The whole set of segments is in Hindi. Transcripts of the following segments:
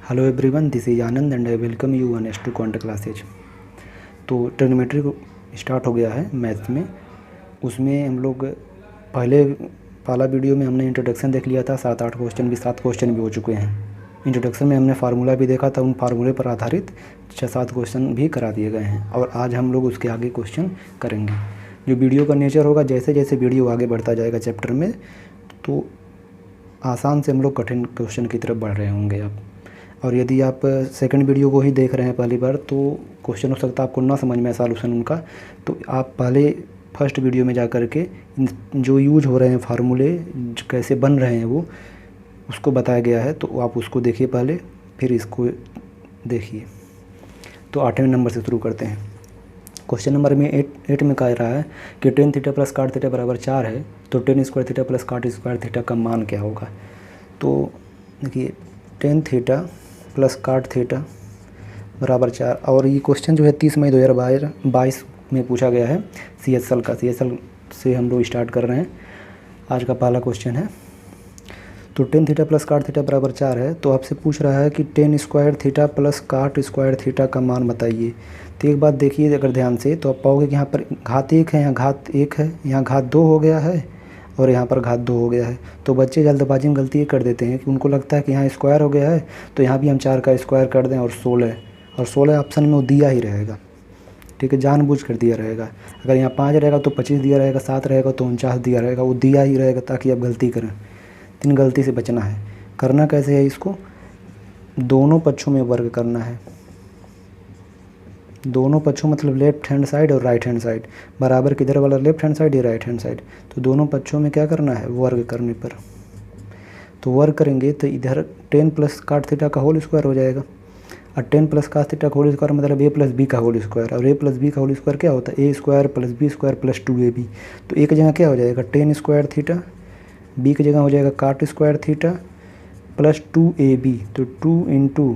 Hello everyone, this is Anand and I welcome you on S2 quant classes. तो ट्रिग्नोमेट्री स्टार्ट हो गया है मैथ्स में। उसमें हम लोग पहला वीडियो में हमने इंट्रोडक्शन देख लिया था। 7 क्वेश्चन भी हो चुके हैं। इंट्रोडक्शन में हमने फार्मूला भी देखा था, उन फार्मूले पर आधारित 6-7 क्वेश्चन भी करा दिए गए हैं और आज हम लोग उसके आगे क्वेश्चन करेंगे। जो वीडियो का नेचर होगा, जैसे जैसे वीडियो आगे बढ़ता जाएगा चैप्टर में, तो आसान से हम लोग कठिन क्वेश्चन की तरफ बढ़ रहे होंगे आप। और यदि आप सेकंड वीडियो को ही देख रहे हैं पहली बार, तो क्वेश्चन हो सकता है आपको ना समझ में सॉल्यूशन उनका, तो आप पहले फर्स्ट वीडियो में जा कर के जो यूज हो रहे हैं फार्मूले, कैसे बन रहे हैं वो उसको बताया गया है, तो आप उसको देखिए पहले, फिर इसको देखिए। तो 8वें नंबर से शुरू करते हैं। क्वेश्चन नंबर में 8 में कह रहा है कि tan theta plus cot theta बराबर 4 है, तो टेन स्क्वायर थीटा प्लस काट स्क्वायर थीटा का मान क्या होगा। तो देखिए, tan theta plus cot theta बराबर 4, और ये क्वेश्चन जो है 30 मई 2022 में पूछा गया है CSL का। CSL से हम लोग स्टार्ट कर रहे हैं। आज का पहला क्वेश्चन है। तो tan theta plus cot theta बराबर 4 है, तो आपसे पूछ रहा है कि टेन स्क्वायर थीटा प्लस काट स्क्वायर थीटा का मान बताइए। तो एक बात देखिए अगर ध्यान से, तो आप पाओगे कि यहाँ पर घात 1 है, यहाँ घात 1 है, यहाँ घात 2 हो गया है और यहाँ पर घात 2 हो गया है। तो बच्चे जल्दबाजी में गलती ये कर देते हैं कि उनको लगता है कि यहाँ स्क्वायर हो गया है, तो यहाँ भी हम 4 का स्क्वायर कर दें और 16 ऑप्शन में वो दिया ही रहेगा। ठीक है, जानबूझ कर दिया रहेगा। अगर यहाँ 5 रहेगा तो 25 दिया रहेगा, 7 रहेगा तो 49 दिया रहेगा, वो दिया ही रहेगा ताकि आप गलती करें। इन गलती से बचना है। करना कैसे है इसको, दोनों पक्षों में वर्ग करना है। दोनों पक्षों मतलब लेफ्ट हैंड साइड और राइट हैंड साइड। बराबर किधर वाला, लेफ्ट हैंड साइड या राइट हैंड साइड। तो दोनों पक्षों में क्या करना है, वर्ग करने पर। तो वर्ग करेंगे तो इधर 10 प्लस काट थीटा का होल स्क्वायर हो जाएगा, और 10 प्लस काट थीटा का होल स्क्वायर मतलब a प्लस बी का होल स्क्वायर, और a प्लस बी का होल स्क्वायर क्या होता है, a square plus b square plus 2ab। तो एक जगह क्या हो जाएगा, 10 स्क्वायर थीटा, b की जगह हो जाएगा काट स्क्वायर थीटा प्लस 2ab। तो 2 इंटू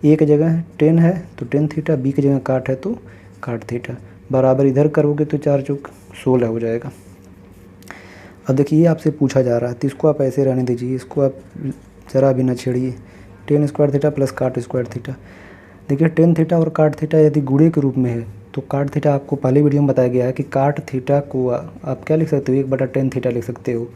एक जगह 10 है तो 10 थीटा, बी की जगह काट है तो काट थीटा, बराबर इधर करोगे तो 4 चौक 16 हो जाएगा। अब देखिए, ये आपसे पूछा जा रहा है तो इसको आप ऐसे रहने दीजिए, इसको आप ज़रा भी ना छेड़िए। 10 स्क्वायर थीटा प्लस काट स्क्वायर थीटा। देखिए, 10 थीटा और काट थीटा यदि गुणे के रूप में है, तो काट थीटा आपको पहले वीडियो में बताया गया है कि काट थीटा को आप क्या लिख सकते हो, 1/10 थीटा लिख सकते हो।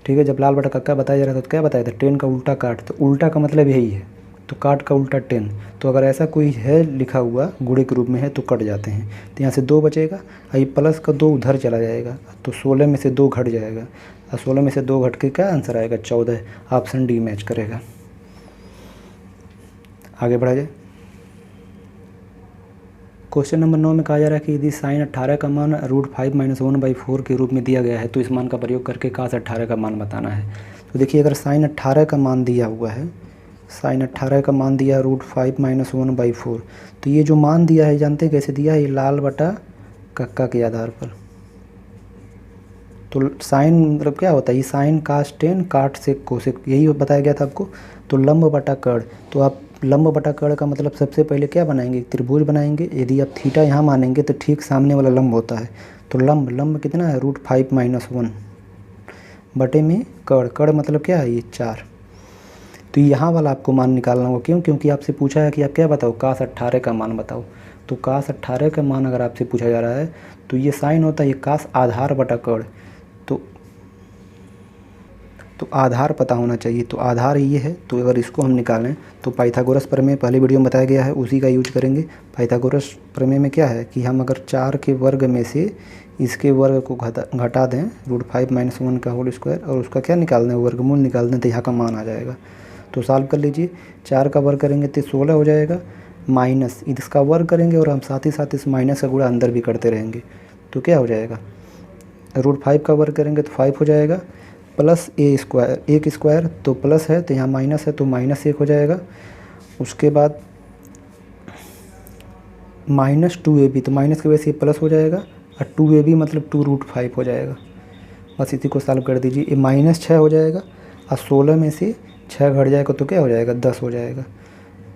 ठीक है, जब लाल बटा कक्का बताया जा रहा था तो क्या बताया था, 10 का उल्टा काट। तो उल्टा का मतलब यही है, तो काट का उल्टा 10। तो अगर ऐसा कोई है लिखा हुआ गुणे के रूप में है तो कट जाते हैं। तो यहाँ से 2 बचेगा, और ये प्लस का 2 उधर चला जाएगा, तो 16 में से 2 घट जाएगा, और 16 में से 2 घट के क्या आंसर आएगा, 14। ऑप्शन डी मैच करेगा। आगे बढ़ा जाए। क्वेश्चन नंबर 9 में कहा जा रहा है कि यदि साइन 18 का मान √5 - 1/4 के रूप में दिया गया है, तो इस मान का प्रयोग करके cos 18 का मान बताना है। तो देखिए, अगर साइन 18 का मान दिया हुआ है, साइन 18 का मान दिया √5 - 1/4, तो ये जो मान दिया है जानते हैं कैसे दिया है, ये लाल बटा कक्का के आधार पर। तो साइन मतलब क्या होता है, ये साइन cos 10 काट से कोसेक, यही बताया गया था आपको। तो लंब बटा कर्ण, तो आप लंब बटा कर्ण का मतलब सबसे पहले क्या बनाएंगे, त्रिभुज बनाएंगे। यदि आप थीटा यहाँ मानेंगे तो ठीक सामने वाला लंब होता है। तो लंब कितना है, √5 - 1 बटे में कर्ण मतलब क्या है, ये 4। तो यहाँ वाला आपको मान निकालना होगा। क्यों, क्योंकि आपसे पूछा है कि आप क्या बताओ, cos 18 का मान बताओ। तो cos 18 का मान अगर आपसे पूछा जा रहा है, तो ये साइन होता है, ये cos आधार बटा कर्ण। तो आधार पता होना चाहिए, तो आधार ये है। तो अगर इसको हम निकालें तो पाइथागोरस प्रमेय पहले वीडियो में बताया गया है, उसी का यूज करेंगे। पाइथागोरस प्रमेय में क्या है कि हम अगर 4 के वर्ग में से इसके वर्ग को घटा दें, √5 - 1 का होल स्क्वायर, और उसका क्या निकाल दें, वर्गमूल निकाल दें, तो यहाँ का मान आ जाएगा। तो सॉल्व कर लीजिए। 4 का वर्ग करेंगे तो 16 हो जाएगा, माइनस इसका वर्ग करेंगे और हम साथ ही साथ इस माइनस का गुणा अंदर भी करते रहेंगे, तो क्या हो जाएगा, √5 का वर्ग करेंगे तो 5 हो जाएगा, प्लस a स्क्वायर, 1 स्क्वायर तो प्लस है, तो यहाँ माइनस है तो -1 हो जाएगा। उसके बाद -2ab, तो माइनस की वजह से प्लस हो जाएगा, और 2ab मतलब 2√5 हो जाएगा। बस इसी को सॉल्व कर दीजिए। ये -6 हो जाएगा, और 16 में से 6 घट जाएगा तो क्या हो जाएगा, 10 हो जाएगा।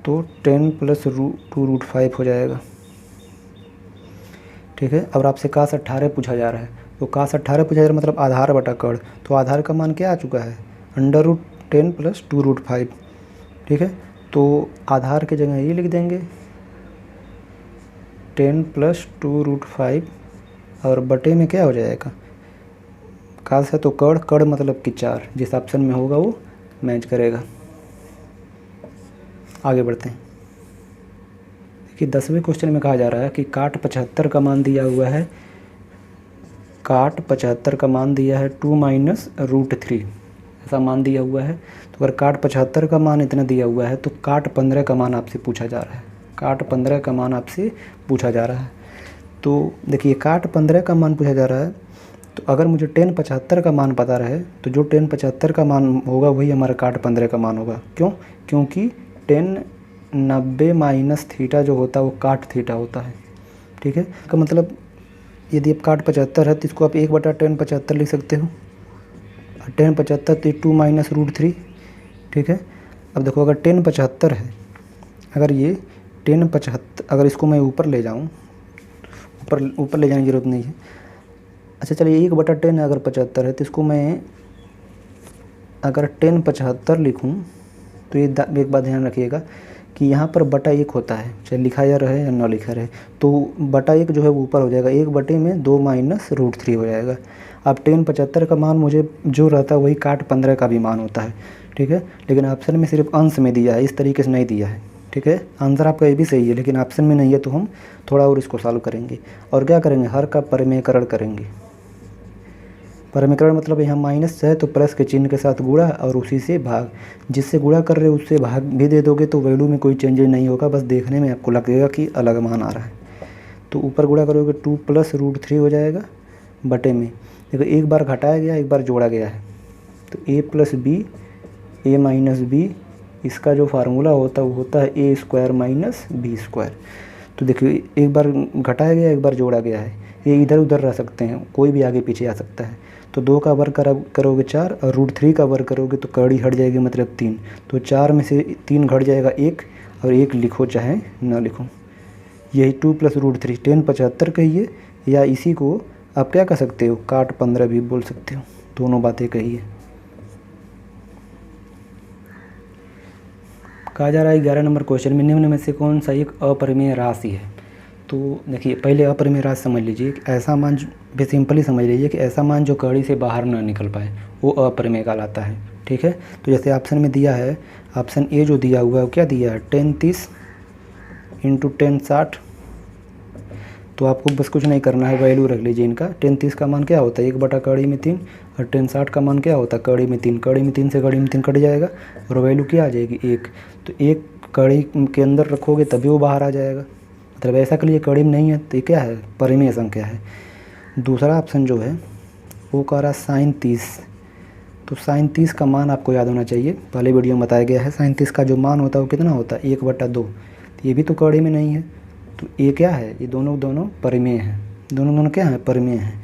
तो 10 प्लस 2√5 हो जाएगा। ठीक है, अब आपसे cos 18 पूछा जा रहा है, तो cos 18 पूछा जा रहा है मतलब आधार बटा कर्ण। तो आधार का मान क्या आ चुका है, √10 प्लस 2√5। ठीक है, तो आधार की जगह ये लिख देंगे 10 + 2√5 और बटे में क्या हो जाएगा, काश है तो कड़, कड़ मतलब कि 4, जिस ऑप्शन में होगा वो मैच करेगा। आगे बढ़ते हैं। देखिए 10वें क्वेश्चन में कहा जा रहा है कि काट 75 का मान दिया हुआ है, काट 75 का मान दिया है 2 - √3, ऐसा मान दिया हुआ है। तो अगर काट 75 का मान इतना दिया हुआ है तो काट 15 का मान आपसे पूछा जा रहा है, काट 15 का मान आपसे पूछा जा रहा है। तो देखिए काट 15 का मान पूछा जा रहा है, तो अगर मुझे tan 75 का मान पता रहे तो जो tan 75 का मान होगा वही हमारा काट 15 का मान होगा। क्यों? क्योंकि tan 90 - थीटा जो होता है वो काट थीटा होता है। ठीक है, का मतलब यदि आप काट 75 है तो इसको आप 1/tan 75 लिख सकते हो, और tan 75 तो 2 - √3। ठीक है, अब देखो अगर tan 75 है, अगर ये tan 75 अगर इसको मैं ऊपर ले जाऊँ, ऊपर ले जाने की ज़रूरत नहीं है। अच्छा चलिए 1/tan अगर 75 है तो इसको मैं अगर tan 75 लिखूँ तो ये एक बात ध्यान रखिएगा कि यहाँ पर बटा 1 होता है, चाहे लिखा जा रहा है या ना लिखा रहे, तो बटा 1 जो है वो ऊपर हो जाएगा, 1/2 - √3 हो जाएगा। अब tan 75 का मान मुझे जो रहता है वही काट 15 का भी मान होता है। ठीक है, लेकिन ऑप्शन में सिर्फ अंश में दिया है, इस तरीके से नहीं दिया है। ठीक है, आंसर आपका ये भी सही है लेकिन ऑप्शन में नहीं है, तो हम थोड़ा और इसको सॉल्व करेंगे और क्या करेंगे, हर का परिमेयकरण करेंगे। परिमेयकरण मतलब यहाँ माइनस है तो प्लस के चिन्ह के साथ गुणा और उसी से भाग, जिससे गुणा कर रहे हो उससे भाग भी दे दोगे तो वैल्यू में कोई चेंजेज नहीं होगा, बस देखने में आपको लगेगा कि अलग मान आ रहा है। तो ऊपर गुणा करोगे 2 + √3 हो जाएगा, बटे में देखो एक बार घटाया गया एक बार जोड़ा गया है, तो a + b a - b इसका जो फार्मूला होता है वो होता है a² - b²। तो देखिए एक बार घटाया गया एक बार जोड़ा गया है, ये इधर उधर रह सकते हैं, कोई भी आगे पीछे आ सकता है। तो 2 का वर्ग करोगे 4 और √3 का वर्ग करोगे तो कड़ी हट जाएगी, मतलब 3। तो 4 में से 3 घट जाएगा 1, और 1 लिखो चाहे ना लिखो। यही 2 + √3 tan 75 कहिए, या इसी को आप क्या कह सकते हो, काट 15 भी बोल सकते हो, दोनों बातें कहिए। कहा जा रहा है 11 नंबर क्वेश्चन में निम्न में से कौन सा एक अपरिमेय राशि है। तो देखिए पहले अपरिमेय राशि समझ लीजिए, ऐसा मान भी सिंपली समझ लीजिए कि ऐसा मान जो कड़ी से बाहर ना निकल पाए वो अपरिमेय कहलाता है। ठीक है, तो जैसे ऑप्शन में दिया है, ऑप्शन ए जो दिया हुआ है वो क्या दिया है, tan 30 × tan 60। तो आपको बस कुछ नहीं करना है, वैल्यू रख लीजिए इनका। tan 30 का मान क्या होता है 1/3 और tan 60 का मान क्या होता है कड़ी में 3, कड़ी में 3 से कड़ी में 3 कट जाएगा और वैल्यू क्या आ जाएगी 1। तो 1 कड़ी के अंदर रखोगे तभी वो बाहर आ जाएगा, मतलब ऐसा के लिए कड़ी में नहीं है तो ये क्या है, परिमेय संख्या है। दूसरा ऑप्शन जो है वो कह रहा है sin 30। तो sin 30 का मान आपको याद होना चाहिए, पहले वीडियो में बताया गया है। sin 30 का जो मान होता है वो कितना होता है 1/2। तो ये भी तो कड़ी में नहीं है, तो ये क्या है, ये दोनों परिमेय हैं, दोनों क्या है, परिमेय हैं।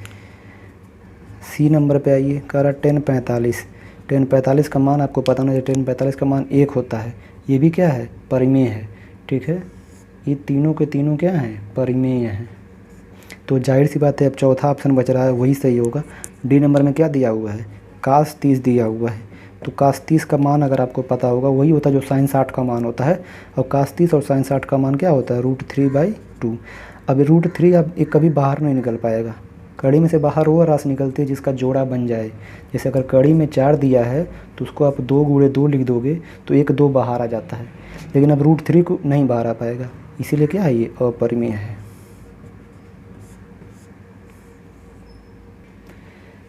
सी नंबर पे आइए, कह रहा tan 45। tan 45 का मान आपको पता नहीं, tan 45 का मान 1 होता है, ये भी क्या है, परिमेय है। ठीक है, ये तीनों के तीनों क्या हैं, परिमेय हैं। तो जाहिर सी बात है अब चौथा ऑप्शन बच रहा है वही सही होगा। डी नंबर में क्या दिया हुआ है, cos 30 दिया हुआ है, तो cos 30 का मान अगर आपको पता होगा वही होता है जो sin 60 का मान होता है, और cos 30 और sin 60 का मान क्या होता है √3/2। अब √3 अब एक कभी बाहर नहीं निकल पाएगा, कड़ी में से बाहर वो राशि निकलती है जिसका जोड़ा बन जाए। जैसे अगर कड़ी में 4 दिया है तो उसको आप 2 × 2 लिख दोगे तो 1 2 बाहर आ जाता है, लेकिन अब √3 को नहीं बाहर आ पाएगा, इसीलिए क्या है ये अपरिमेय है।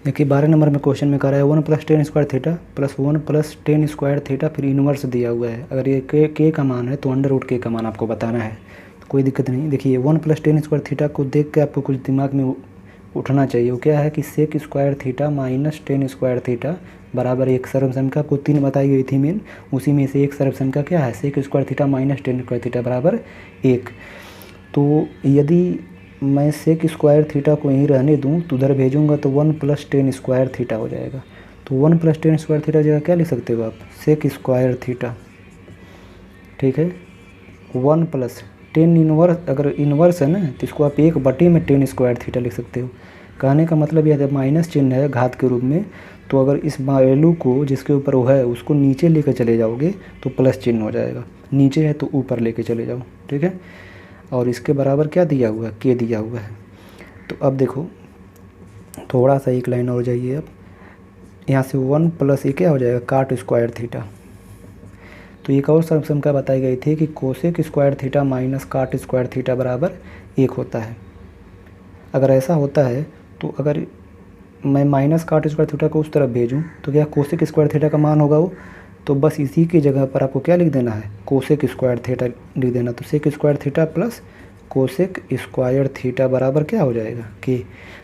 देखिए 12 नंबर में क्वेश्चन में कह रहा है 1 + tan² थीटा + 1 + tan² थीटा, फिर इन्वर्स दिया हुआ है। अगर ये k का मान है तो √k का मान आपको बताना है, तो कोई दिक्कत नहीं। देखिए 1 + tan² थीटा को देख के आपको कुछ दिमाग में उठना चाहिए, वो क्या है कि sec² थीटा - tan² थीटा बराबर एक सर्वसंख्या को 3 बताई गई थी मेन, उसी में से एक सर्वसंख्या क्या है sec² थीटा - tan² थीटा बराबर 1। तो यदि मैं sec² थीटा को यहीं रहने दूं तो उधर भेजूंगा तो 1 + tan² थीटा हो जाएगा। तो 1 + tan² थीटा जगह क्या लिख सकते हो आप, sec² थीटा। ठीक है, 1 + tan इनवर्स, अगर इन्वर्स है ना तो इसको आप 1/tan² थीटा लिख सकते हो। कहने का मतलब यह है माइनस चिन्ह है घात के रूप में, तो अगर इस वैल्यू को जिसके ऊपर वो है उसको नीचे लेकर चले जाओगे तो प्लस चिन्ह हो जाएगा, नीचे है तो ऊपर लेके चले जाओ, ठीक है। और इसके बराबर क्या दिया हुआ है, के दिया हुआ है। तो अब देखो थोड़ा सा एक लाइन और जाइए, अब यहाँ से 1 प्लस ये क्या हो जाएगा, काट स्क्वायर थीटा। तो एक और समस्या बताई गई थी कि कोसेक स्क्वायर थीटा माइनस काट स्क्वायर थीटा बराबर 1 होता है। अगर ऐसा होता है तो अगर मैं माइनस काट स्क्वायर थीटा को उस तरफ भेजूँ तो क्या कोसेक स्क्वायर थीटा का मान होगा वो, तो बस इसी की जगह पर आपको क्या लिख देना है, कोसेक स्क्वायर थीटा लिख देना। तो sec square theta plus cosec square theta बराबर क्या हो जाएगा, के।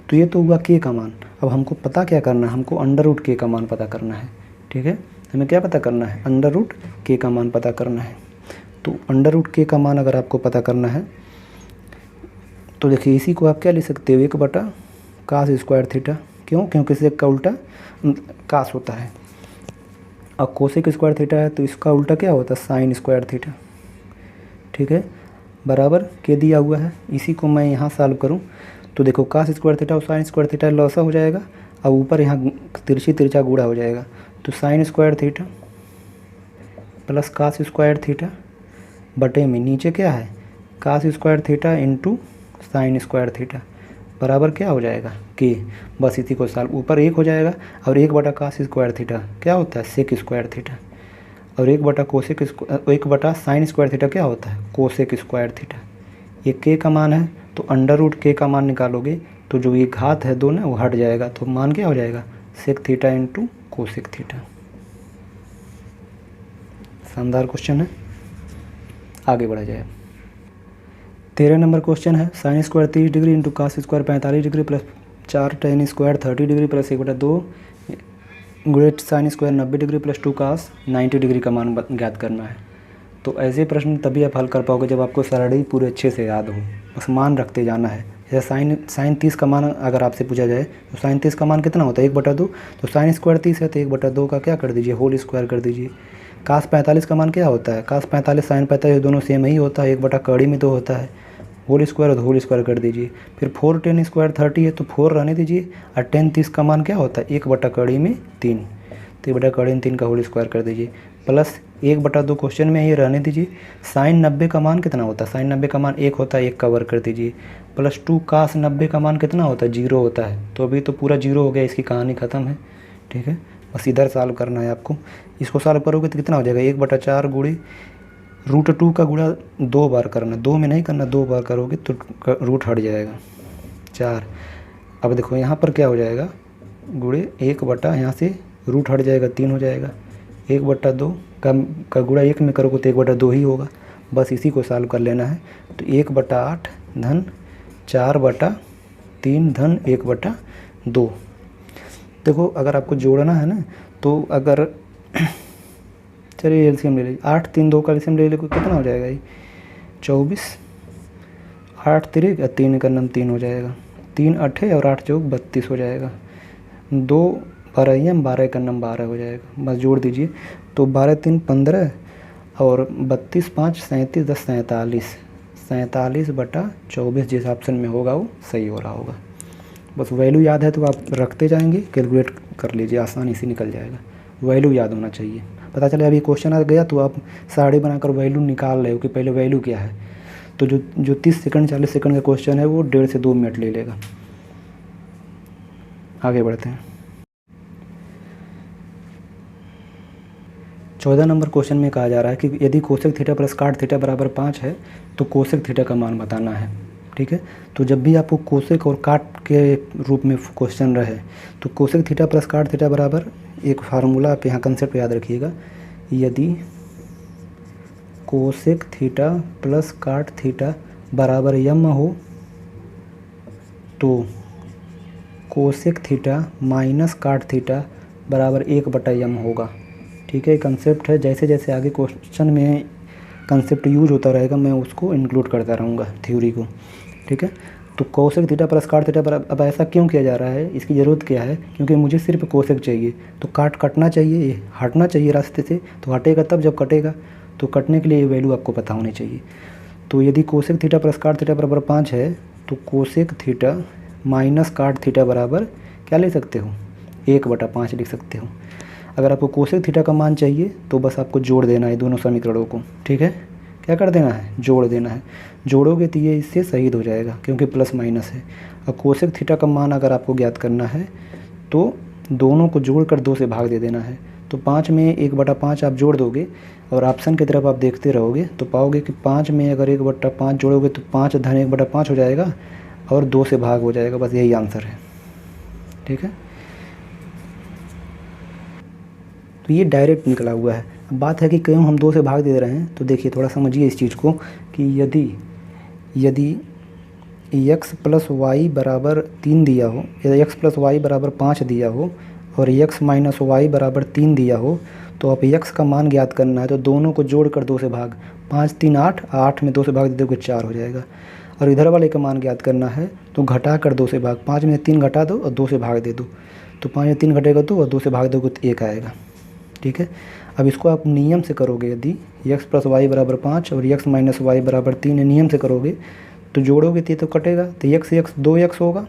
तो ये तो हुआ के का मान। अब हमको पता क्या करना है, हमको अंडर रूट के का मान पता करना है, ठीक है। हमें क्या पता करना है, अंडर रूट के का मान पता करना है। तो अंडर रूट के का मान अगर आपको पता करना है तो देखिए इसी को आप क्या लिख सकते हो, 1 बटा कास स्क्वायर थीटा। क्यों, क्योंकि सेक का उल्टा कास होता है। और कोसेक स्क्वायर थीटा है तो इसका उल्टा क्या होता है, साइन स्क्वायर थीटा, ठीक है। बराबर के दिया हुआ है। इसी को मैं यहाँ सॉल्व करूँ तो देखो कास स्क्वायर थीटा और साइन स्क्वायर थीटा लॉसा हो जाएगा, अब ऊपर यहाँ तिरछी तिरछा गुणा हो जाएगा। तो sine square theta plus cos square theta बटे में नीचे क्या है, cos square theta into sine square theta बराबर क्या हो जाएगा, के। बस इसी को सॉल्व, ऊपर 1 हो जाएगा और 1 बटा कास स्क्वायर थीटा क्या होता है, सेक स्क्वायर थीटा, और 1 बटा कोसेक 1 बटा साइन स्क्वायर थीटा क्या होता है, कोसेक स्क्वायर थीटा। ये के का मान है तो अंडर रूट के का मान निकालोगे तो जो ये घात है 2 ना वो हट जाएगा, तो मान क्या हो जाएगा, sec theta into cosec theta. शानदार क्वेश्चन है, आगे बढ़ा जाए। 13 नंबर क्वेश्चन है, sine square 30 degree into cos square 45 degree plus 4 tan square 30 degree plus 1/2 गुणित sine square 90 degree plus 2 cos 90 degree का मान ज्ञात करना है। तो ऐसे प्रश्न तभी आप हल कर पाओगे जब आपको सरणी पूरे अच्छे से याद हो, बस मान रखते जाना है। जैसे साइन 30 का मान अगर आपसे पूछा जाए तो साइन 30 का मान कितना होता है, 1/2। तो साइन स्क्वायर 30 है तो 1/2 का क्या कर दीजिए, होल स्क्वायर कर दीजिए। कास 45 का मान क्या होता है, कास 45 साइन 45 दोनों सेम ही होता है, 1 बटा कड़ी में तो होता है, होल स्क्वायर और होल स्क्वायर कर दीजिए। फिर 4 टेन स्क्वायर 30 है तो 4 रहने दीजिए, और टेन 30 का मान क्या होता है, 1 बटा कड़ी में 3, तो 1 बटा कड़ी में 3 का होल स्क्वायर कर दीजिए, प्लस 1/2 क्वेश्चन में ये रहने दीजिए। साइन 90 का मान कितना होता है, साइन 90 का मान 1 होता है, 1 का वर्ग कर दीजिए, प्लस 2 कास 90 का मान कितना होता है, 0 होता है। तो अभी तो पूरा 0 हो गया, इसकी कहानी ख़त्म है, ठीक है। बस इधर सॉल्व करना है आपको। इसको सॉल्व करोगे तो कितना हो जाएगा, 1/4 गुणे √2 का गुणा 2 बार करना, 2 में नहीं करना, 2 बार करोगे तो रूट हट जाएगा 4। अब देखो यहाँ पर क्या हो जाएगा, गुणे 1 बटा यहाँ से रूट हट जाएगा 3 हो जाएगा, 1/2 का गुणा 1 में करोगे तो 1/2 ही होगा। बस इसी को सॉल्व कर लेना है। तो 1/8 धन 4/3 धन 1/2। देखो अगर आपको जोड़ना है ना तो अगर चलिए एलसीएम ले लीजिए, 8 3 2 का एलसीएम ले लीजिए, कितना हो जाएगा ये 24, 8 3 का 3 का नम 3 हो जाएगा, 3 8 और 8 चौक 32 हो जाएगा, 2 12 12 का नम 12 हो जाएगा। बस जोड़ दीजिए तो 12 3 15 और 32 5 37 10 47, 47/24 जिस ऑप्शन में होगा वो सही हो रहा होगा। बस वैल्यू याद है तो आप रखते जाएंगे, कैलकुलेट कर लीजिए, आसानी से निकल जाएगा। वैल्यू याद होना चाहिए, पता चले अभी क्वेश्चन आ गया तो आप साड़ी बनाकर वैल्यू निकाल रहे हो कि पहले वैल्यू क्या है। तो जो 30 सेकंड 40 सेकंड का क्वेश्चन है वो 1.5 से 2 मिनट ले लेगा। आगे बढ़ते हैं। 14 नंबर क्वेश्चन में कहा जा रहा है कि यदि cosec theta plus cot theta बराबर 5 है तो कोसेक थीटा का मान बताना है, ठीक है। तो जब भी आपको कोसेक और काट के रूप में क्वेश्चन रहे तो cosec theta plus cot theta बराबर एक फार्मूला आप यहाँ कंसेप्ट याद रखिएगा, यदि cosec theta plus cot theta बराबर यम हो तो कोसेक थीटा माइनस काट थीटा बराबर 1/m होगा, ठीक है। कंसेप्ट है, जैसे जैसे आगे क्वेश्चन में कंसेप्ट यूज होता रहेगा मैं उसको इंक्लूड करता रहूँगा थ्योरी को, ठीक है। तो cosec theta plus cot theta बराबर, अब ऐसा क्यों किया जा रहा है, इसकी ज़रूरत क्या है, क्योंकि मुझे सिर्फ कोसेक चाहिए तो काट कटना चाहिए, हटना चाहिए रास्ते से, तो हटेगा तब जब कटेगा, तो कटने के लिए ये वैल्यू आपको पता होनी चाहिए। तो यदि cosec theta plus cot theta बराबर 5 है तो कोसेक थीटा माइनस काट थीटा बराबर क्या ले सकते हो, 1/5 लिख सकते हो। अगर आपको कोसेक थीटा का मान चाहिए तो बस आपको जोड़ देना है दोनों समीकरणों को, ठीक है। क्या कर देना है, जोड़ देना है। जोड़ोगे तो ये इससे शहीद हो जाएगा क्योंकि प्लस माइनस है। और कोसेक थीटा का मान अगर आपको ज्ञात करना है तो दोनों को जोड़कर 2 से भाग दे देना है। तो 5 में 1/5 आप जोड़ दोगे और ऑप्शन की तरफ आप देखते रहोगे तो पाओगे कि 5 में अगर 1/5 जोड़ोगे तो 5 धन 1/5 हो जाएगा और 2 से भाग हो जाएगा। बस यही आंसर है, ठीक है। तो ये डायरेक्ट निकला हुआ है। अब बात है कि क्यों हम 2 से भाग दे रहे हैं, तो देखिए थोड़ा समझिए इस चीज़ को कि यदि x + y = 3 दिया हो या x + y = 5 दिया हो और x - y = 3 दिया हो तो अब x का मान ज्ञात करना है। तो दोनों को जोड़कर 2 से भाग, 5 3 8, 8 में 2 से भाग दे दोगे 4 हो जाएगा। और इधर वाले का मान ज्ञात करना है तो घटा कर 2 से भाग, 5 में 3 घटा दो और 2 से भाग दे दो। तो 5 में 3 घटेगा 2 और 2 से भाग दोगे तो 1 आएगा, ठीक है। अब इसको आप नियम से करोगे, यदि x + y = 5 और x - y = 3 नियम से करोगे तो जोड़ोगे तो कटेगा, तो x 2x होगा।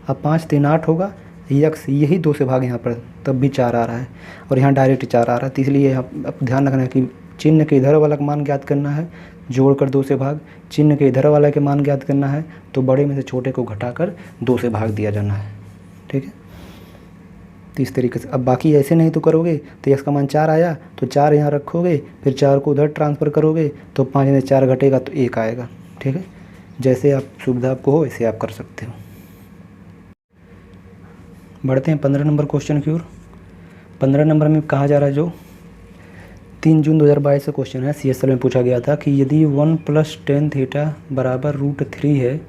अब 5 3 8 होगा, x यही 2 से भाग यहाँ पर तब भी 4 आ रहा है और यहाँ डायरेक्ट 4 आ रहा है। तो इसलिए आप ध्यान रखना है कि चिन्ह के इधर वाला का मान ज्ञात करना है, जोड़कर 2 से भाग। चिन्ह के इधर वाला के मान ज्ञात करना है तो बड़े में से छोटे को घटाकर 2 से भाग दिया जाना है, ठीक है। तो इस तरीके से अब बाकी ऐसे नहीं तो करोगे तो x का मान 4 आया तो 4 यहाँ रखोगे, फिर 4 को उधर ट्रांसफ़र करोगे तो 5 में 4 घटेगा तो 1 आएगा, ठीक है। जैसे आप सुविधा आपको हो वैसे आप कर सकते हो। बढ़ते हैं 15 नंबर क्वेश्चन की ओर। 15 नंबर में कहा जा रहा है, जो 3 जून 2022 से क्वेश्चन है, CSL में पूछा गया था कि यदि 1 + tan थीटा बराबर √3 है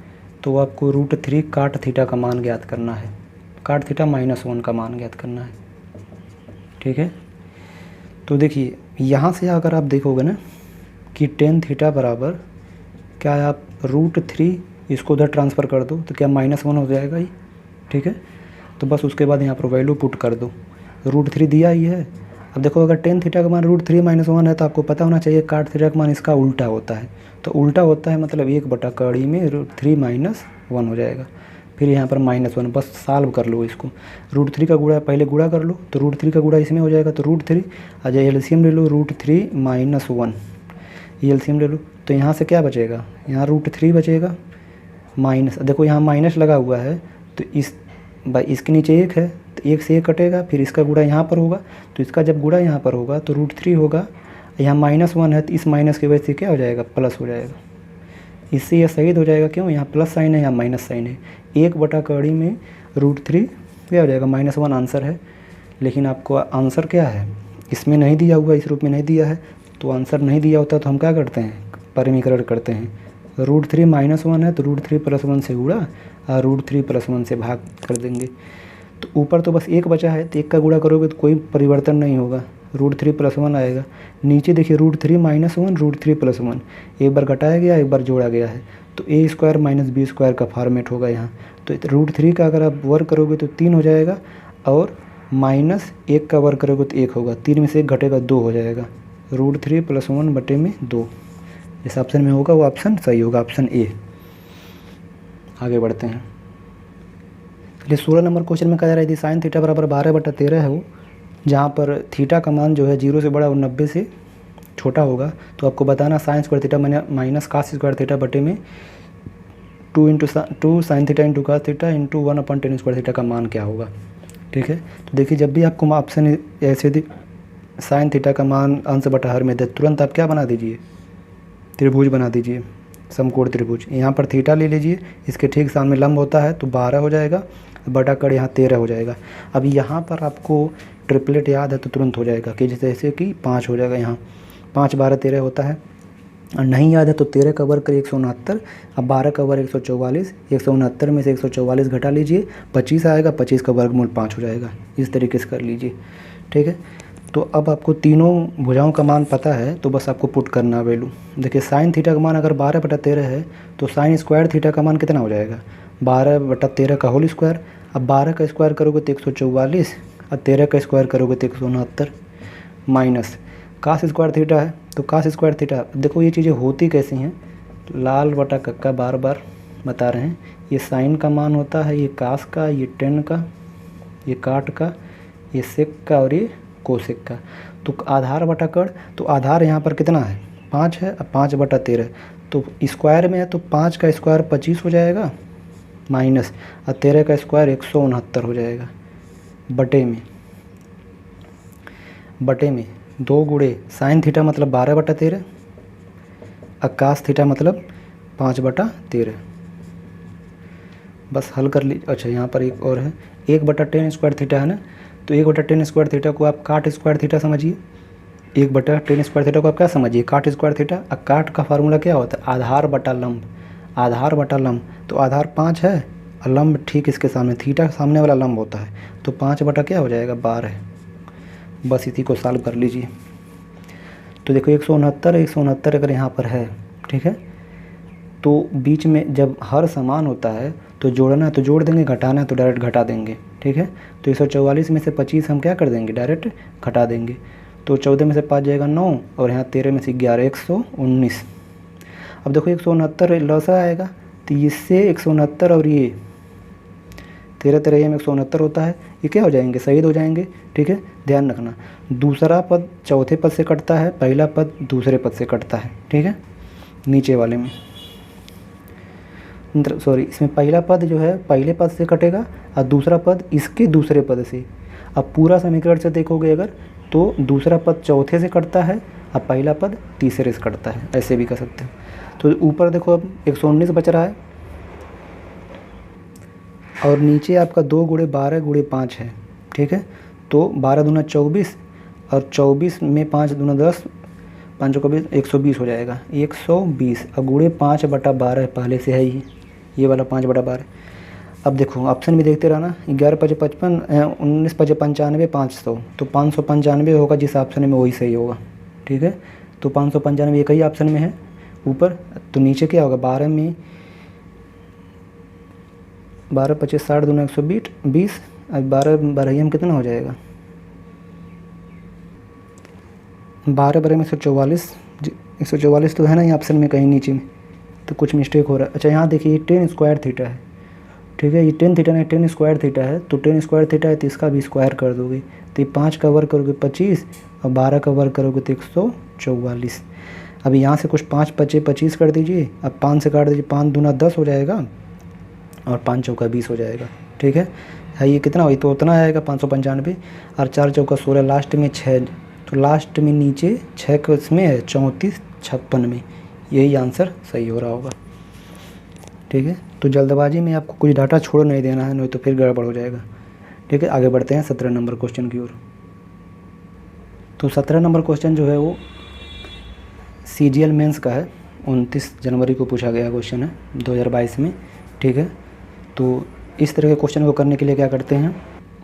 तो आपको √3 काट थीटा का मान ज्ञात करना है। काट थीटा -1 का मान ज्ञात करना है, ठीक है। तो देखिए यहाँ से अगर आप देखोगे ना कि tan थीटा बराबर क्या है, आप √3 इसको उधर ट्रांसफ़र कर दो तो क्या -1 हो जाएगा ही, ठीक है। तो बस उसके बाद यहाँ पर वैल्यू पुट कर दो, √3 दिया ही है। अब देखो अगर tan थीटा का मान √3 - 1 है तो आपको पता होना चाहिए काट थीटा का मान इसका उल्टा होता है। तो उल्टा होता है मतलब 1/3 में √3 - 1 हो जाएगा। फिर यहाँ पर -1, बस सॉल्व कर लो इसको। √3 का गुणा पहले गुणा कर लो तो √3 का गुणा इसमें हो जाएगा तो √3 आ जाए, एलसीएम ले लो, √3 - 1 ये एलसीएम ले लो। तो यहाँ से क्या बचेगा, यहाँ √3 बचेगा माइनस, देखो यहाँ माइनस लगा हुआ है तो इसके नीचे 1 है तो 1 से 1 कटेगा, फिर इसका गुणा यहाँ पर होगा तो इसका जब गुणा यहाँ पर होगा तो √3 होगा, यहाँ -1 है तो इस माइनस की वजह से क्या हो जाएगा, प्लस हो जाएगा। इससे यह शहीद हो जाएगा, क्यों, यहाँ प्लस साइन है यहाँ माइनस साइन है। 1/3 में √3 क्या हो जाएगा, -1 आंसर है। लेकिन आपको आंसर क्या है इसमें नहीं दिया हुआ, इस रूप में नहीं दिया है। तो आंसर नहीं दिया होता तो हम क्या करते हैं, परिमीकरण करते हैं। √3 -1 है तो √3 + 1 से गुणा और √3 + 1 से भाग कर देंगे। तो ऊपर तो बस 1 बचा है तो 1 का गुणा करोगे तो कोई परिवर्तन नहीं होगा, √3 + 1 आएगा। नीचे देखिए √3 - 1 √3 + 1, एक बार घटाया गया एक बार जोड़ा गया है तो a² - b² का फॉर्मेट होगा यहाँ। तो √3 का अगर आप वर्ग करोगे तो 3 हो जाएगा और -1 का वर्ग करोगे तो 1 होगा, 3 में से 1 घटेगा 2 हो जाएगा। √3 + 1/2 जिस ऑप्शन में होगा वो ऑप्शन सही होगा, ऑप्शन ए। आगे बढ़ते हैं। चलिए 16 नंबर क्वेश्चन में कहा जा रहा है यदि sin थीटा बराबर 12/13 हो, जहाँ पर थीटा का मान जो है 0 से बड़ा और 90 से छोटा होगा, तो आपको बताना sin² theta minus cos² theta बटे में 2 sin theta × cos theta × 1/tan² theta का मान क्या होगा, ठीक है। तो देखिए जब भी आपको ऑप्शन ऐसे sin थीटा का मान अंश बटा हर में दे, तुरंत आप क्या बना दीजिए, त्रिभुज बना दीजिए, समकोण त्रिभुज। यहाँ पर थीटा ले लीजिए, इसके ठीक सामने लंब होता है तो 12 हो जाएगा, बटा कर यहाँ 13 हो जाएगा। अब यहाँ पर आपको ट्रिपलेट याद है तो तुरंत हो जाएगा कि जैसे कि 5 हो जाएगा, यहाँ 5 12 13 होता है। और नहीं याद है तो 13 का वर्ग कर 169, अब 12 का वर्ग 144, 169 में से 144 घटा लीजिए 25 आएगा, 25 का वर्गमूल 5 हो जाएगा। इस तरीके से कर लीजिए, ठीक है। तो अब आपको तीनों भुजाओं का मान पता है तो बस आपको पुट करना वैल्यू। देखिए sin थीटा का मान अगर 12/13 है तो sin² थीटा का मान कितना हो जाएगा, 12/13 का होल स्क्वायर। अब 12 का स्क्वायर करोगे तो 144 और 13 का स्क्वायर करोगे तो 169 माइनस cos² थीटा है तो cos² थीटा। देखो ये चीज़ें होती कैसी हैं, लाल बटा कक्का बार बार बता रहे हैं। ये साइन का मान होता है, ये कास का, ये टेन का, ये काट का, ये सेक का और ये कोसेक का। तो आधार बटा कड़, तो आधार यहाँ पर कितना है 5 है, अब 5/13 तो स्क्वायर में है तो 5 का स्क्वायर 25 हो जाएगा माइनस और 13 का स्क्वायर 169 हो जाएगा बटे में 2 गुणे साइन थीटा मतलब 12/13 और कास थीटा मतलब 5/13। बस हल कर लीजिए। अच्छा यहाँ पर एक और है, 1/10 स्क्वायर थीटा है ना, तो 1/10 स्क्वायर थीटा को आप काट स्क्वायर थीटा समझिए। 1/10 स्क्वायर थीटा को आप क्या समझिए, काट स्क्वायर थीटा। और काट का फार्मूला क्या होता है, आधार बटा लंब। तो आधार 5 है और लंब ठीक इसके सामने, थीटा सामने वाला लंब होता है, तो 5 बटा क्या हो जाएगा 12। बस इसी को सॉल्व कर लीजिए। तो देखो 169 अगर यहाँ पर है, ठीक है, तो बीच में जब हर समान होता है तो जोड़ना है तो जोड़ देंगे, घटाना है तो डायरेक्ट घटा देंगे, ठीक है। तो 144 में से 25 हम क्या कर देंगे, डायरेक्ट घटा देंगे। तो 14 में से 5 जाएगा 9 और यहाँ 13 में से 11, 119। अब देखो 169 लौसा आएगा तो इससे 169 और ये 13 में 169 होता है, ये क्या हो जाएंगे, शहीद हो जाएंगे, ठीक है। ध्यान रखना दूसरा पद चौथे पद से कटता है, पहला पद दूसरे पद से कटता है, ठीक है। नीचे वाले में सॉरी, इसमें पहला पद जो है पहले पद से कटेगा और दूसरा पद इसके दूसरे पद से। अब पूरा समीकरण से देखोगे अगर तो दूसरा पद चौथे से कटता है और पहला पद तीसरे से कटता है, ऐसे भी कर सकते हो। तो ऊपर देखो अब 119 बच रहा है और नीचे आपका 2 गुणे 12 गुणे 5 है, ठीक है। तो 12 दूना 24 और 24 में 5 दूना 10, 5 को 20, 120 हो जाएगा, 120 और गुणे 5/12 पहले से है ही, ये वाला 5/12। अब देखो ऑप्शन भी देखते रहना, 11 × 55, 19 × 95, 500, तो 595 होगा जिस ऑप्शन में वही सही होगा, ठीक है। तो 595 एक ही ऑप्शन में है ऊपर, तो नीचे क्या होगा 12 में 12 × 25 60 दूना 120, अब 12 में कितना हो जाएगा 12 में 144 तो है ना ये ऑप्शन में कहीं नीचे में, तो कुछ मिस्टेक हो रहा है। अच्छा यहाँ देखिए 10 स्क्वायर थीटा है, ठीक है, ये 10 थीटा नहीं 10 स्क्वायर थीटा है, तो 10 स्क्वायर थीटा है तो इसका भी स्क्वायर कर दोगे, तो ये 5 का वर्ग करोगे 25 और 12 का वर्ग करोगे तो 144। अब यहाँ से कुछ 5 बचे 25 कर दीजिए, अब 5 से काट दीजिए, 5 दूना 10 हो जाएगा और 5 चौका 20 हो जाएगा, ठीक है। ये कितना हुई तो उतना आएगा 595 और 4 चौका 16, लास्ट में 6, तो लास्ट में नीचे 6 का इसमें है 34 56 में, यही आंसर सही हो रहा होगा, ठीक है। तो जल्दबाजी में आपको कुछ डाटा छोड़ नहीं देना है, नहीं तो फिर गड़बड़ हो जाएगा, ठीक है। आगे बढ़ते हैं 17 नंबर क्वेश्चन की ओर। तो 17 नंबर क्वेश्चन जो है वो CGL मेंस का है, 29 जनवरी को पूछा गया क्वेश्चन है 2022 में, ठीक है। तो इस तरह के क्वेश्चन को करने के लिए क्या करते हैं,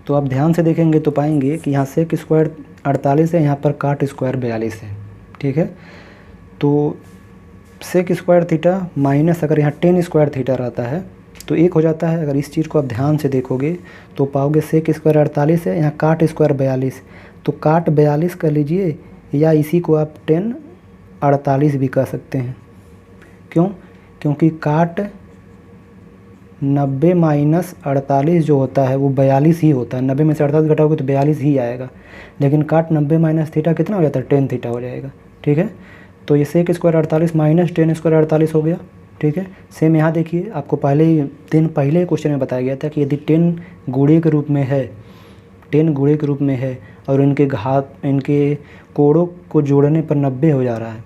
तो आप ध्यान से देखेंगे तो पाएंगे कि यहाँ सेक स्क्वायर 48 है, यहाँ पर काट स्क्वायर 42 है, ठीक है। तो सेक स्क्वायर थीटा माइनस अगर यहाँ 10 स्क्वायर थीटा रहता है तो एक हो जाता है। अगर इस चीज़ को आप ध्यान से देखोगे तो पाओगे सेक स्क्वायर 48 है, यहाँ काट स्क्वायर 42, तो काट 42 कर लीजिए या इसी को आप 10 48 भी कह सकते हैं। क्यों, क्योंकि काट 90 माइनस 48 जो होता है वो 42 ही होता है, 90 में से 48 घटाओगे तो 42 ही आएगा, लेकिन काट 90 माइनस थीटा कितना हो जाता है 10 थीटा हो जाएगा, ठीक है। तो ये सेक स्क्वायर 48 माइनस 10 स्क्वायर 48 हो गया, ठीक है। सेम यहाँ देखिए आपको पहले ही क्वेश्चन में बताया गया था कि यदि 10 गुणे के रूप में है, 10 गुणे के रूप में है और इनके कोड़ों को जोड़ने पर 90 हो जा रहा है,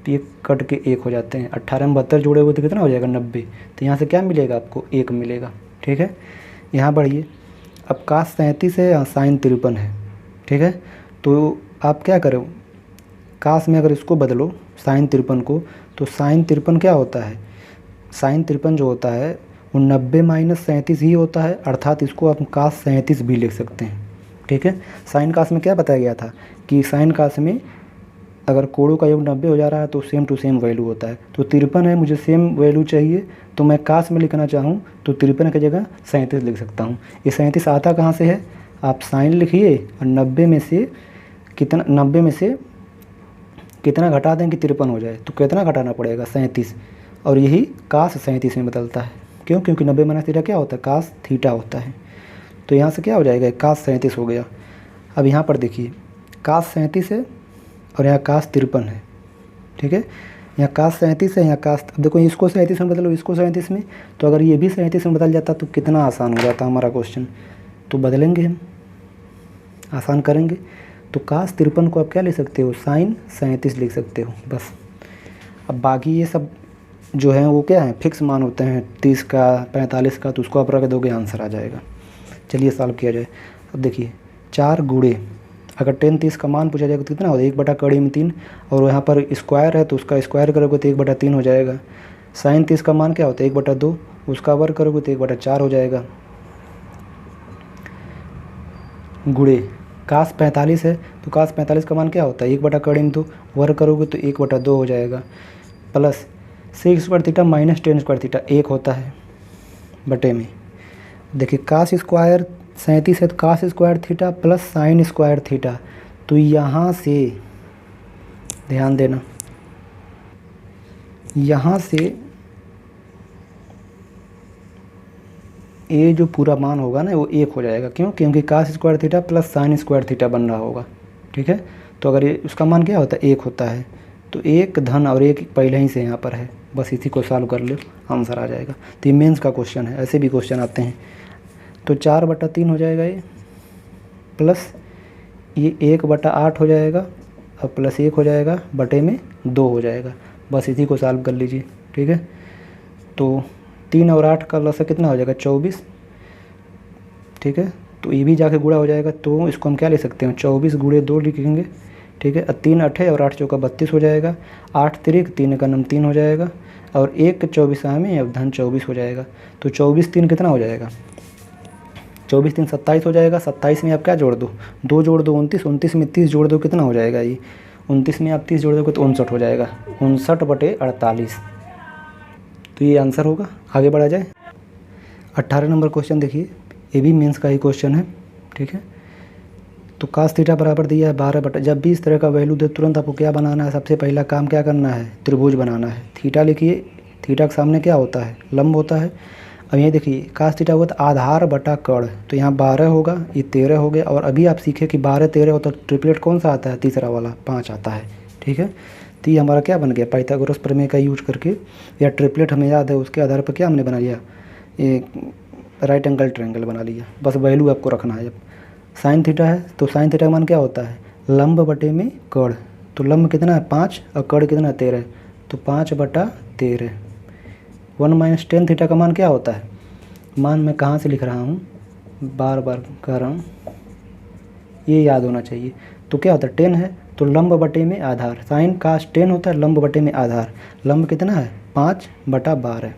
तो ये कट के 1 हो जाते हैं, 18 में 72 जोड़े हुए तो कितना हो जाएगा 90, तो यहाँ से क्या मिलेगा आपको 1 मिलेगा, ठीक है। यहाँ बढ़िए, अब कास 37 है या साइन 53 है, ठीक है। तो आप क्या करो, कास में अगर इसको बदलो साइन 53 को, तो साइन 53 क्या होता है, साइन 53 जो होता है वो 90 माइनस 37 ही होता है, अर्थात इसको आप कास 37 भी लिख सकते हैं, ठीक है। साइन कास में क्या बताया गया था कि साइन कास में अगर कोणों का योग 90 हो जा रहा है तो सेम टू सेम वैल्यू होता है, तो 53 है, मुझे सेम वैल्यू चाहिए, तो मैं कास में लिखना चाहूँ तो 53 की जगह 37 लिख सकता हूँ। ये 37 आता कहाँ से है, आप साइन लिखिए और 90 में से कितना घटा दें कि 53 हो जाए, तो कितना घटाना पड़ेगा 37, और यही कास 37 में बदलता है। क्यों? क्योंकि 90 माइनस थीटा क्या होता है? कास थीटा होता है। तो यहाँ से क्या हो जाएगा? कास 37 हो गया। अब यहाँ पर देखिए कास 37 है और यहाँ कास 53 है, ठीक है। यहाँ कास 37 है, यहाँ कास, अब देखो इसको 37 में बदलो, इसको 37 में, तो अगर ये भी 37 में बदल जाता तो कितना आसान हो जाता हमारा क्वेश्चन। तो बदलेंगे हम, आसान करेंगे। तो कास 53 को आप क्या लिख सकते हो? साइन 37 लिख सकते हो, बस। अब बाकी ये सब जो है वो क्या है? फिक्स मान होते हैं, 30 का 45 का, तो उसको आप रख दोगे, आंसर आ जाएगा। चलिए सॉल्व किया जाए। अब देखिए 4 गुणे, अगर 10 30 का मान पूछा जाएगा तो कितना होगा? 1/3 और यहाँ पर स्क्वायर है तो उसका स्क्वायर करोगे तो 1/3 हो जाएगा। साइन 30 का मान क्या होता है? 1/2, उसका वर्ग करोगे तो 1/4 हो जाएगा। गुणे कास 45 है तो कास 45 का मान क्या होता है? 1/2 वर्ग करोगे तो 1/2 हो जाएगा। Plus sec² theta minus tan² theta 1 होता है बटे में। देखिए कास स्क्वायर 37 है तो cos square theta plus sine square theta, तो यहाँ से ध्यान देना, यहाँ से ये जो पूरा मान होगा ना वो 1 हो जाएगा। क्यों? क्योंकि cos square theta plus sine square theta बन रहा होगा, ठीक है। तो अगर ये उसका मान क्या होता है? 1 होता है, तो 1 धन और 1 पहले ही से यहाँ पर है, बस इसी को सॉल्व कर लो, आंसर आ जाएगा। तो ये मेंस का क्वेश्चन है, ऐसे भी क्वेश्चन आते हैं। तो 4/3 हो जाएगा ये, प्लस ये 1/8 हो जाएगा और प्लस 1 हो जाएगा, बटे में 2 हो जाएगा, बस इसी को सॉल्व कर लीजिए, ठीक है। तो 3 और 8 का लसा कितना हो जाएगा? 24, ठीक है। तो ये भी जाके गुणा हो जाएगा, तो इसको हम क्या ले सकते हैं? 24 गुणे 2 लिखेंगे, ठीक है। 3 8 और 8 चौका 32 हो जाएगा। 8 3 3 का नम 3 हो जाएगा और 1 24 में अब धन 24 हो जाएगा। तो 24 3 कितना हो जाएगा? 24 3 27 हो जाएगा। 27 में आप क्या जोड़ दो? 2 जोड़ दो 29, 29 में 30 जोड़ दो, कितना हो जाएगा? ये 29 में आप 30 जोड़ दोगे तो 59 हो जाएगा, 59/48। तो ये आंसर होगा। आगे बढ़ा जाए। 18 नंबर क्वेश्चन देखिए, ये भी मेंस का ही क्वेश्चन है, ठीक है। तो कास थीटा बराबर दिया है 12 जब भी इस तरह का वैल्यू दे तुरंत आपको क्या बनाना है? सबसे पहला काम क्या करना है? त्रिभुज बनाना है। थीटा लिखिए, थीटा के सामने क्या होता है? लंब होता है। अब ये देखिए कास थीटा हुआ तो आधार बटा कर्ण, तो यहाँ 12 होगा, ये 13 हो गया। और अभी आप सीखे कि 12 13 होता है, ट्रिपलेट कौन सा आता है? तीसरा वाला 5 आता है, ठीक है। तो ये हमारा क्या बन गया? पाइथागोरस प्रमेय का यूज करके, या ट्रिपलेट हमें याद है उसके आधार पर क्या हमने बना लिया? एक राइट एंगल ट्रायंगल बना लिया। बस वैल्यू आपको रखना है। जब साइन थीटा है तो साइन थीटा का मान क्या होता है? लंब बटे में कर्ण। तो लंब कितना है? 5 और कर्ण कितना है? 13, तो 5/13। 1 माइनस tan थीटा का मान क्या होता है? मान मैं कहाँ से लिख रहा हूँ, बार बार कह रहा हूँ, ये याद होना चाहिए। तो क्या होता है? tan है तो लंब बटे में आधार, साइन कास tan होता है, लंब बटे में आधार। लंब कितना है? 5/12।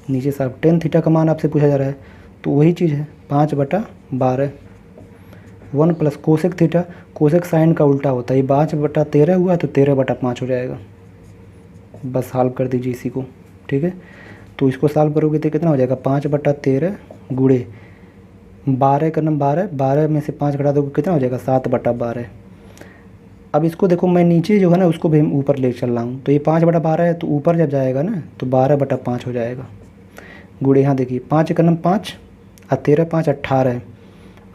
नीचे साहब tan थीटा का मान आपसे पूछा जा रहा है, तो वही चीज़ है 5/12। 1 plus cosec theta, cosec sine का उल्टा होता है, ये 5/13 हुआ तो 13/5 हो जाएगा। बस सॉल्व कर दीजिए इसी को, ठीक है। तो इसको सॉल्व करोगे तो कितना हो जाएगा? 5/13 गुणे 12 का नम 12, 12 में से 5 घटा दोगे कितना हो जाएगा? 7/12। अब इसको देखो, मैं नीचे जो है ना उसको भी ऊपर ले चल रहा हूँ, तो ये 5/12 है, तो ऊपर जब जाएगा ना तो 12/5 हो जाएगा। गुणे यहाँ देखिए 5 का नम 5 और 13 5 18,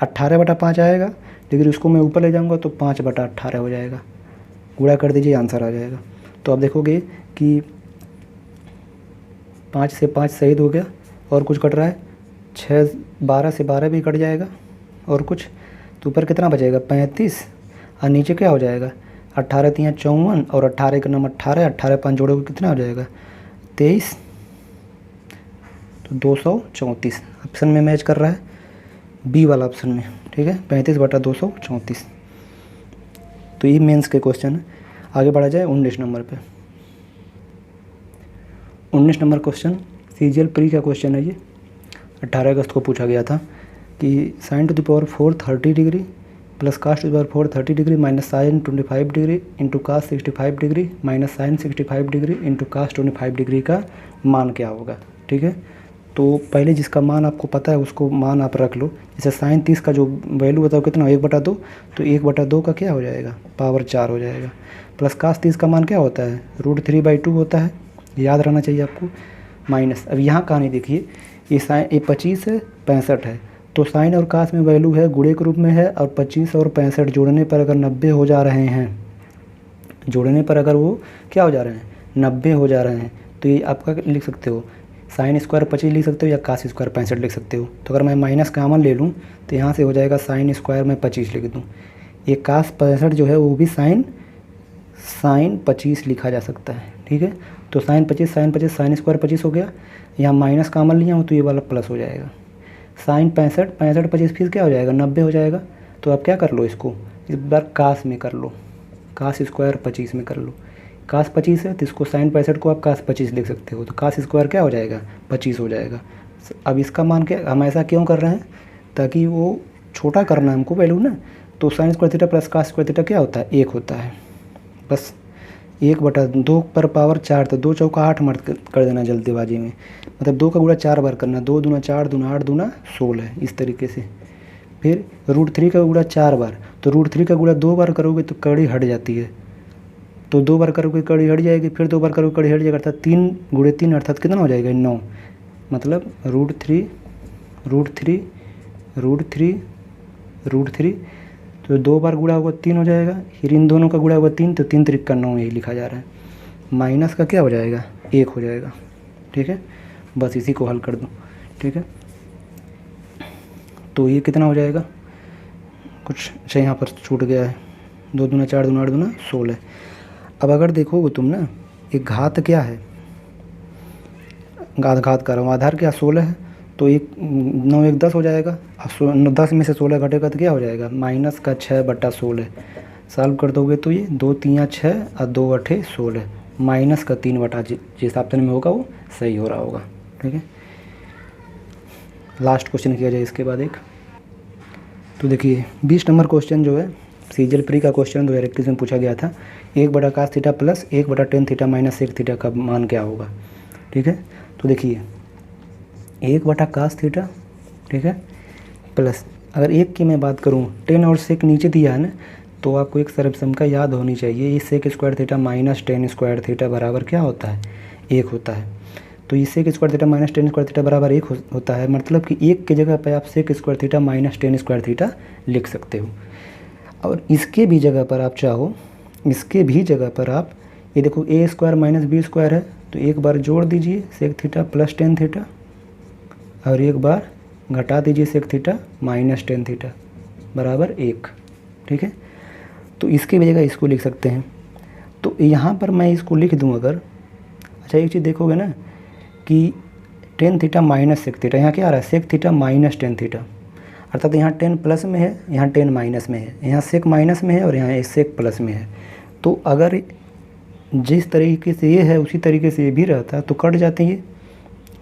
18/5 आएगा, लेकिन उसको मैं ऊपर ले जाऊँगा तो 5/18 हो जाएगा। गुणा कर दीजिए, आंसर आ जाएगा। तो आप देखोगे कि 5 से 5 शहीद हो गया, और कुछ कट रहा है, 6 12 से 12 भी कट जाएगा, और कुछ, तो ऊपर कितना बचेगा? 35, और नीचे क्या हो जाएगा? 18 3 54 और 18 का नंबर 18, 18 5 जोड़ोगे कितना हो जाएगा? 23, तो 234 ऑप्शन में मैच कर रहा है, बी वाला ऑप्शन में, ठीक है। 35/234। तो ये मेंस के क्वेश्चन है। आगे बढ़ा जाए 19 नंबर पे। 19 नंबर क्वेश्चन सीजीएल प्री का क्वेश्चन है। ये 18 अगस्त को पूछा गया था कि sin to the power 4 30 degree plus cos to the power 4 30 degree minus sin 25 degree into cos 65 degree minus sin 65 degree into cos 25 degree का मान क्या होगा, ठीक है। तो पहले जिसका मान आपको पता है उसको मान आप रख लो। जैसे sin 30 का जो वैल्यू बताओ कितना? 1/2, तो 1/2 का क्या हो जाएगा? पावर 4 हो जाएगा। प्लस cos 30 का मान क्या होता है? √3/2 होता है, याद रहना चाहिए आपको। माइनस, अब यहाँ कहानी देखिए, ये 25 है 65 है, तो साइन और कास में वैल्यू है गुणे के रूप में है, और 25 और 65 जोड़ने पर अगर 90 हो जा रहे हैं, जोड़ने पर अगर वो क्या हो जा रहे हैं 90 हो जा रहे हैं, तो ये आपका लिख सकते हो साइन स्क्वायर 25 लिख सकते हो या कास स्क्वायर 65 लिख सकते हो। तो अगर मैं माइनस कॉमन ले लूँ तो यहाँ से हो जाएगा साइन स्क्वायर में 25 लिख दूँ, ये कास 65 जो है वो भी साइन 25 लिखा जा सकता है। ठीक है, तो साइन 25 साइन स्क्वायर 25 हो गया, यहाँ माइनस कॉमन लिया हूँ तो ये वाला प्लस हो जाएगा। साइन 65 25 फिर क्या हो जाएगा 90 हो जाएगा। तो आप क्या कर लो, इसको इस बार कास में कर लो, कास स्क्वायर 25 में कर लो। कास 25 है तो इसको साइन 65 को आप कास 25 लिख सकते हो, तो कास स्क्वायर क्या हो जाएगा 25 हो जाएगा। अब इसका मान क्या, हम ऐसा क्यों कर रहे हैं, ताकि वो छोटा करना है हमको वैल्यू ना, तो sine square theta plus cos square theta क्या होता है 1 होता है, बस 1/2 पर पावर 4, तो 2 चौका 8 मत कर देना जल्दीबाजी में, मतलब 2 का गुणा 4 बार करना, 2 दूना 4 दूना 8 दूना 16 इस तरीके से। फिर √3 का गुणा 4 बार, तो √3 का गुणा 2 बार करोगे तो कड़ी हट जाती है, तो 2 बार करोगे कड़ी हट जाएगी, फिर 2 बार करोगे कड़ी हट जाएगा, अर्थात 3 गुणे 3 अर्थात कितना हो जाएगा 9, मतलब √3 तो 2 बार गुणा होगा 3 हो जाएगा, फिर इन दोनों का गुणा होगा 3, तो 3 त्रिक का 9 यही लिखा जा रहा है। माइनस का क्या हो जाएगा 1 हो जाएगा। ठीक है, बस इसी को हल कर दो। ठीक है, तो ये कितना हो जाएगा, कुछ अच्छा यहाँ पर छूट गया है, 2 दूना 4 दूना 8 दूना 16। अब अगर देखोगे तुम ना, एक घात क्या है, घात कर रहा हूँ, आधार क्या 16 है, तो 9 1 10 हो जाएगा, अब 10 में से 16 घटेगा तो क्या हो जाएगा माइनस का 6/16। सॉल्व कर दोगे तो ये 2 3 6 और 2 8 16, माइनस का 3 जिस हिसाब से में होगा वो सही हो रहा होगा। ठीक है, लास्ट क्वेश्चन किया जाए इसके बाद एक, तो देखिए 20 नंबर क्वेश्चन जो है सीजीएल प्री का क्वेश्चन 2021 में पूछा गया था, 1/cos थीटा प्लस 1/tan थीटा माइनस सेक थीटा का मान क्या होगा। ठीक है, तो देखिए 1/cos थीटा, ठीक है, प्लस अगर 1 की मैं बात करूँ, tan और सेक नीचे दिया है ना, तो आपको एक सर्वसम्यता याद होनी चाहिए, ये sec square theta minus tan square theta बराबर क्या होता है 1 होता है। तो ये sec square theta minus tan square theta बराबर 1 होता है, मतलब कि 1 की जगह पे आप sec square theta minus tan square theta लिख सकते हो। और इसके भी जगह पर आप चाहो, इसके भी जगह पर आप ये देखो a square minus B square है, तो एक बार जोड़ दीजिए sec theta plus tan theta, और एक बार घटा दीजिए sec theta minus tan theta बराबर 1। ठीक है, तो इसके भी जगह इसको लिख सकते हैं। तो यहाँ पर मैं इसको लिख दूँ अगर, अच्छा एक चीज़ देखोगे ना कि tan theta minus sec theta, यहाँ क्या आ रहा है sec theta minus tan theta, अर्थात यहाँ tan प्लस में है, यहाँ tan माइनस में है, यहाँ सेक माइनस में है और यहाँ सेक प्लस में है। तो अगर जिस तरीके से ये है उसी तरीके से ये भी रहता तो कट जाते ये।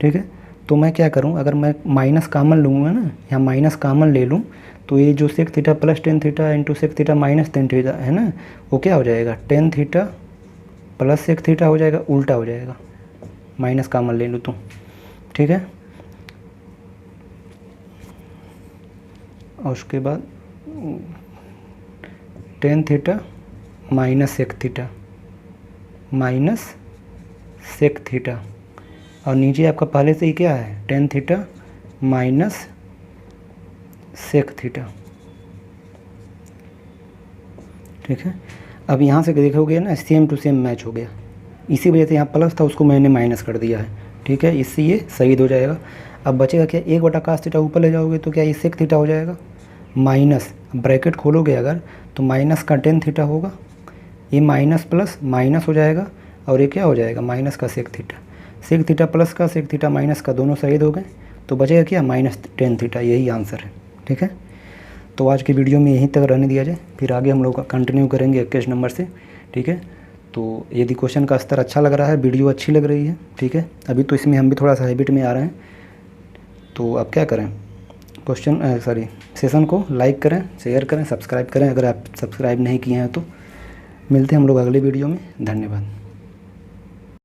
ठीक है, तो मैं क्या करूँ, अगर मैं माइनस कॉमन लूँगा ना, यहाँ माइनस कॉमन ले लूँ, तो ये जो sec theta plus tan theta into sec theta minus tan theta है ना, वो क्या हो जाएगा tan theta plus sec theta हो जाएगा, उल्टा हो जाएगा, माइनस कॉमन ले लूँ तो। ठीक है, और उसके बाद tan theta minus sec theta minus sec theta, और नीचे आपका पहले से ही क्या है tan theta minus sec theta. ठीक है, अब यहाँ से देखोगे ना सेम टू सेम मैच हो गया, इसी वजह से यहाँ प्लस था उसको मैंने माइनस कर दिया है। ठीक है, इससे ये सही हो जाएगा। अब बचेगा क्या, 1/cos थीटा ऊपर ले जाओगे तो क्या ये सेक थीटा हो जाएगा, माइनस ब्रैकेट खोलोगे अगर तो माइनस का tan थीटा होगा, ये माइनस प्लस माइनस हो जाएगा, और ये क्या हो जाएगा माइनस का सेक थीटा प्लस का सेक थीटा माइनस का दोनों शहीद हो गए, तो बचेगा क्या माइनस tan थीटा, यही आंसर है। ठीक है, तो आज की वीडियो में यहीं तक रहने दिया जाए, फिर आगे हम लोग कंटिन्यू करेंगे 21 नंबर से। ठीक है, तो यदि क्वेश्चन का स्तर अच्छा लग रहा है, वीडियो अच्छी लग रही है, ठीक है, अभी तो इसमें हम भी थोड़ा सा हैबिट में आ रहे हैं, तो अब क्या करें, सेशन को लाइक करें, शेयर करें, सब्सक्राइब करें अगर आप सब्सक्राइब नहीं किए हैं तो। मिलते हैं हम लोग अगले वीडियो में, धन्यवाद।